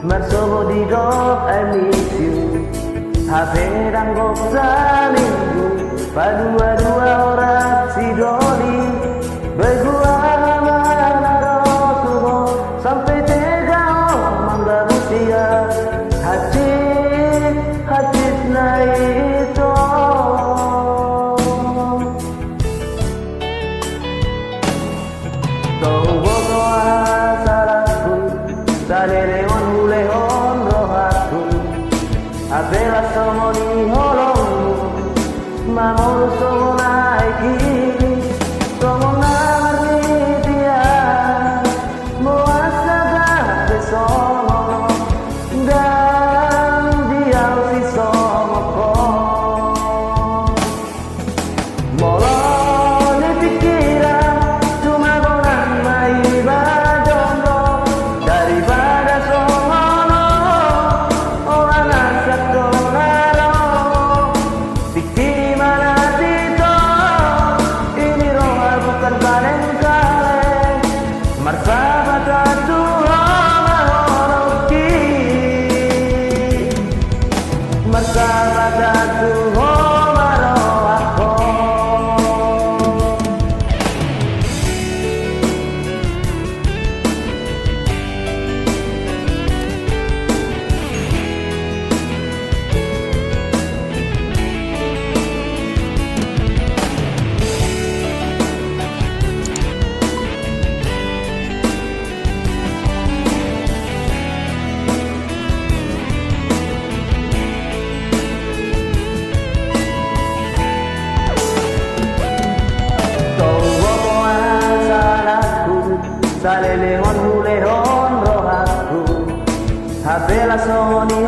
Marsobo di dog I miss you. HP ranggok seminggu, padua-dua orang si doli. Begua mana sumo sampai tega mangga musia. Hati na ito. Tunggu salahku, salelewan hulehon rohaku. Abela somo ni holongmu, mamuru somo naiki, somo ngerti dia, muasa gak somo, dan dia si somo ko. Molo ni pikiran, cuma bonan mai bajondo, daripada somo no, orang asak donaro, biktima natito, ini rohal bukan kaleng-kaleng, martabat satu horoki, martabat satu horoako. Salelewan hulehon rohaku, habela soni